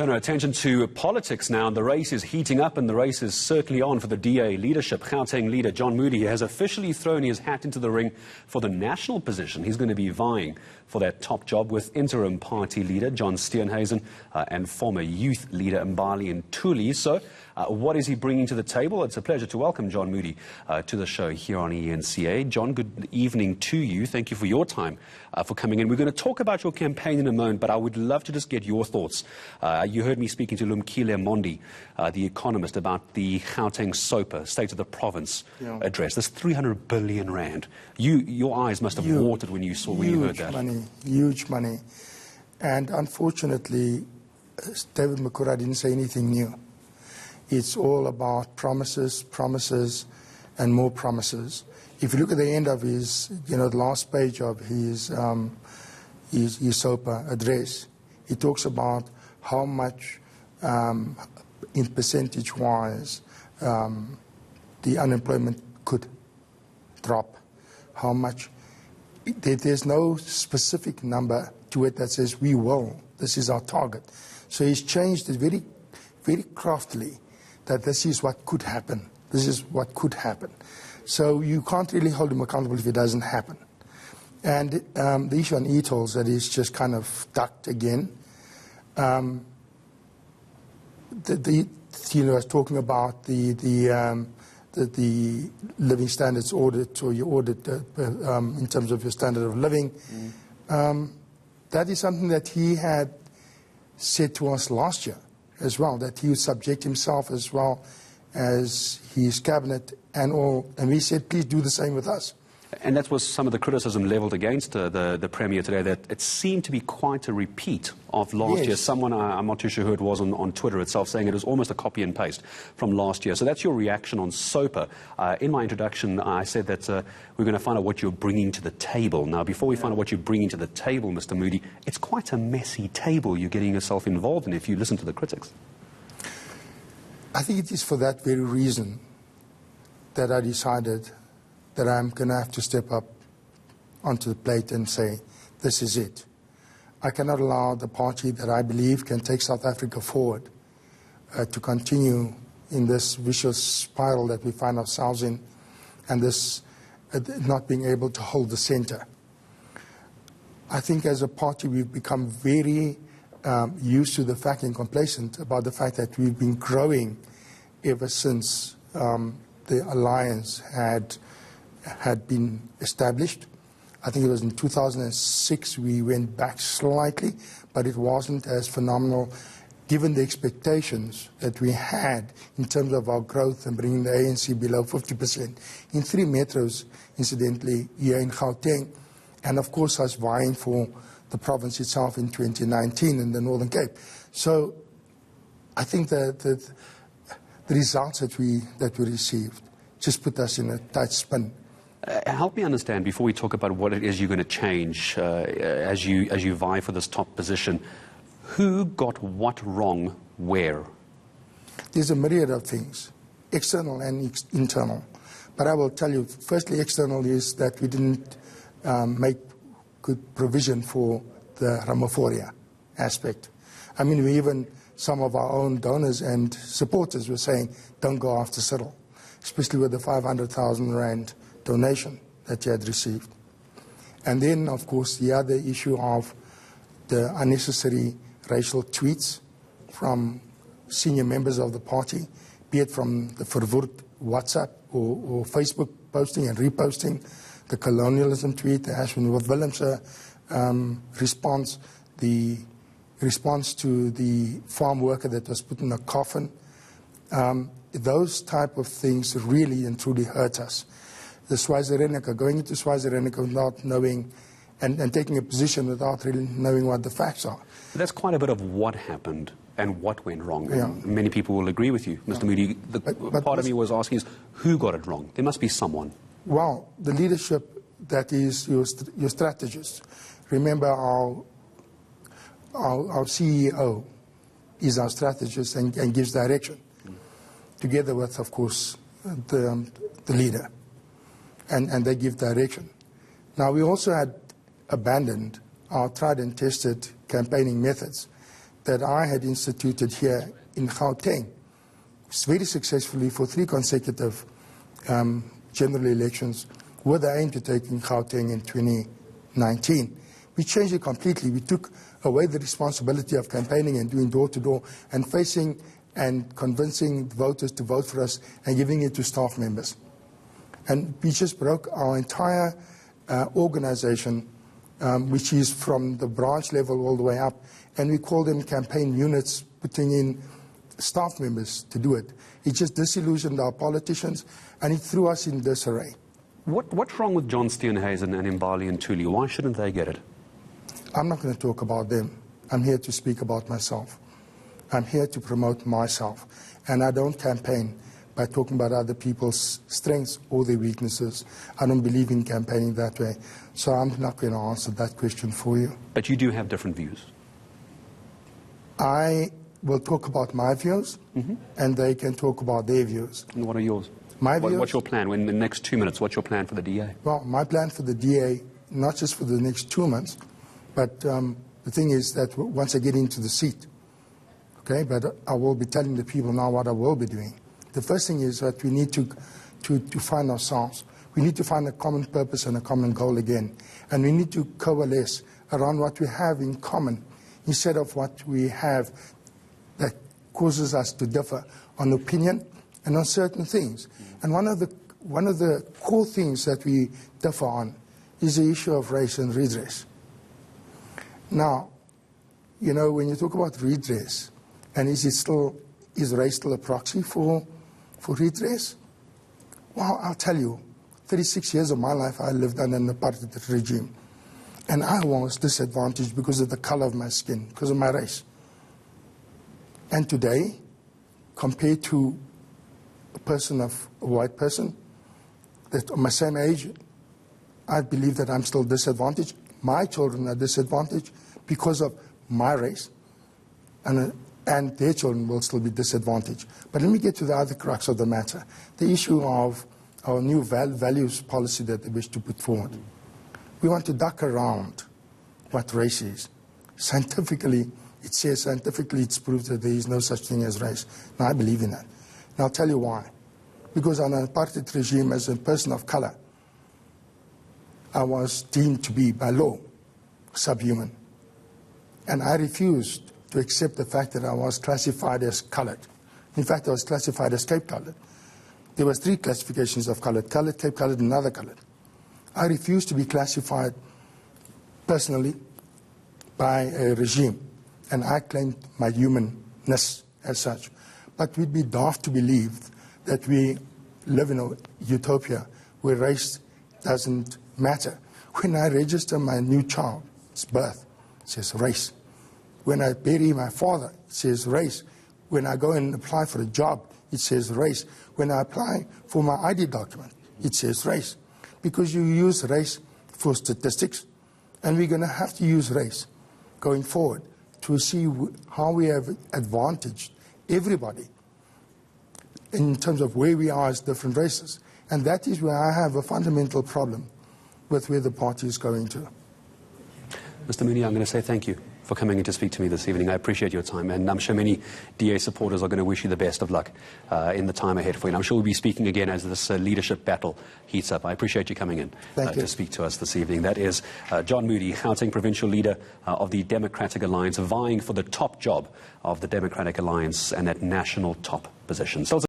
Turn our attention to politics now. The race is heating up, and the race is certainly on for the DA leadership. Gauteng leader John Moodey has officially thrown his hat into the ring for the national position. He's going to be vying for that top job with interim party leader John Steenhuisen and former youth leader Mbali Ntuli. So what is he bringing to the table? It's a pleasure to welcome John Moodey to the show here on ENCA. John, good evening to you. Thank you for your time for coming in. We're going to talk about your campaign in a moment, but I would love to just get your thoughts. You heard me speaking to Lumkile Mondi, the economist, about the Gauteng SOPA, State of the Province address. This 300 billion rand. Your eyes must have watered when you heard that. Huge money. And unfortunately, David Makura didn't say anything new. It's all about promises, promises, and more promises. If you look at the end of his, the last page of his SOPA address, he talks about how much, in percentage-wise, the unemployment could drop. How much. There's no specific number to it that says we will. This is our target. So he's changed it very, very craftily that this is what could happen. This is what could happen. So you can't really hold him accountable if it doesn't happen. And the issue on e-tolls that is just kind of ducked again. I was talking about the living standards audit, or your audit in terms of your standard of living. That is something that he had said to us last year as well, that he would subject himself as well as his cabinet and all. And we said, please do the same with us. And that was some of the criticism levelled against the Premier today, that it seemed to be quite a repeat of last year. Someone, I'm not too sure who it was on Twitter itself, saying it was almost a copy and paste from last year. So that's your reaction on SOPA. In my introduction, I said that we're going to find out what you're bringing to the table. Now, before we find out what you're bringing to the table, Mr. Moodey, it's quite a messy table you're getting yourself involved in if you listen to the critics. I think it is for that very reason that I decided that I'm going to have to step up onto the plate and say, this is it. I cannot allow the party that I believe can take South Africa forward to continue in this vicious spiral that we find ourselves in, and this not being able to hold the center. I think as a party we've become very used to the fact and complacent about the fact that we've been growing ever since the alliance had been established. I think it was in 2006 we went back slightly, but it wasn't as phenomenal given the expectations that we had in terms of our growth and bringing the ANC below 50% in 3 metros, incidentally, here in Gauteng, and of course us vying for the province itself in 2019 in the Northern Cape. So I think that the results that we received just put us in a tight spin. Help me understand, before we talk about what it is you're going to change as you vie for this top position, who got what wrong where? There's a myriad of things, external and internal. But I will tell you, firstly, external is that we didn't make good provision for the Ramaphoria aspect. I mean, some of our own donors and supporters were saying, don't go after Cyril, especially with the 500,000 rand donation that he had received. And then, of course, the other issue of the unnecessary racial tweets from senior members of the party, be it from the Verwoerd WhatsApp or Facebook posting and reposting, the colonialism tweet, the Ashwin Willemse response, the response to the farm worker that was put in a coffin. Those type of things really and truly hurt us. The Swazirenica, going into Swazirenica without knowing and taking a position without really knowing what the facts are. But that's quite a bit of what happened and what went wrong. And many people will agree with you, Mr. Moodey. But part of me was asking is, who got it wrong? There must be someone. Well, the leadership that is your strategist. Remember, our CEO is our strategist and gives direction, together with, of course, the leader. And they give direction. Now, we also had abandoned our tried and tested campaigning methods that I had instituted here in Gauteng, very successfully for 3 consecutive general elections, with the aim to take in Gauteng in 2019. We changed it completely. We took away the responsibility of campaigning and doing door-to-door and facing and convincing voters to vote for us and giving it to staff members. And we just broke our entire organization, which is from the branch level all the way up, and we call them campaign units, putting in staff members to do it. It just disillusioned our politicians, and it threw us in disarray. What's wrong with John Steenhuisen and Mbali and Thuli? Why shouldn't they get it? I'm not going to talk about them. I'm here to speak about myself. I'm here to promote myself. And I don't campaign by talking about other people's strengths or their weaknesses. I don't believe in campaigning that way. So I'm not going to answer that question for you. But you do have different views. I will talk about my views, and they can talk about their views. And what are yours? My views? What's your plan? In the next 2 minutes, what's your plan for the DA? Well, my plan for the DA, not just for the next 2 months, but the thing is that once I get into the seat, okay, but I will be telling the people now what I will be doing. The first thing is that we need to find ourselves. We need to find a common purpose and a common goal again. And we need to coalesce around what we have in common instead of what we have that causes us to differ on opinion and on certain things. And one of the core things that we differ on is the issue of race and redress. Now, you know, when you talk about redress, and is race still a proxy for redress? Well, I'll tell you, 36 years of my life I lived under an apartheid regime. And I was disadvantaged because of the color of my skin, because of my race. And today, compared to a white person that my same age, I believe that I'm still disadvantaged. My children are disadvantaged because of my race, and their children will still be disadvantaged. But let me get to the other crux of the matter, the issue of our new values policy that they wish to put forward. We want to duck around what race is. Scientifically, it's proved that there is no such thing as race. Now, I believe in that. And I'll tell you why. Because on an apartheid regime, as a person of color, I was deemed to be, by law, subhuman. And I refused to accept the fact that I was classified as colored. In fact, I was classified as Cape colored. There was 3 classifications of colored: Cape colored, and other colored. I refused to be classified personally by a regime, and I claimed my humanness as such. But we'd be daft to believe that we live in a utopia where race doesn't matter. When I register my new child's birth, it says race. When I bury my father, it says race. When I go and apply for a job, it says race. When I apply for my ID document, it says race. Because you use race for statistics, and we're going to have to use race going forward to see how we have advantaged everybody in terms of where we are as different races. And that is where I have a fundamental problem with where the party is going to. Mr. Moodey, I'm going to say thank you for coming in to speak to me this evening. I appreciate your time, and I'm sure many DA supporters are going to wish you the best of luck in the time ahead for you. And I'm sure we'll be speaking again as this leadership battle heats up. I appreciate you coming in to speak to us this evening. That is John Moodey, Gauteng provincial leader of the Democratic Alliance, vying for the top job of the Democratic Alliance and at national top positions.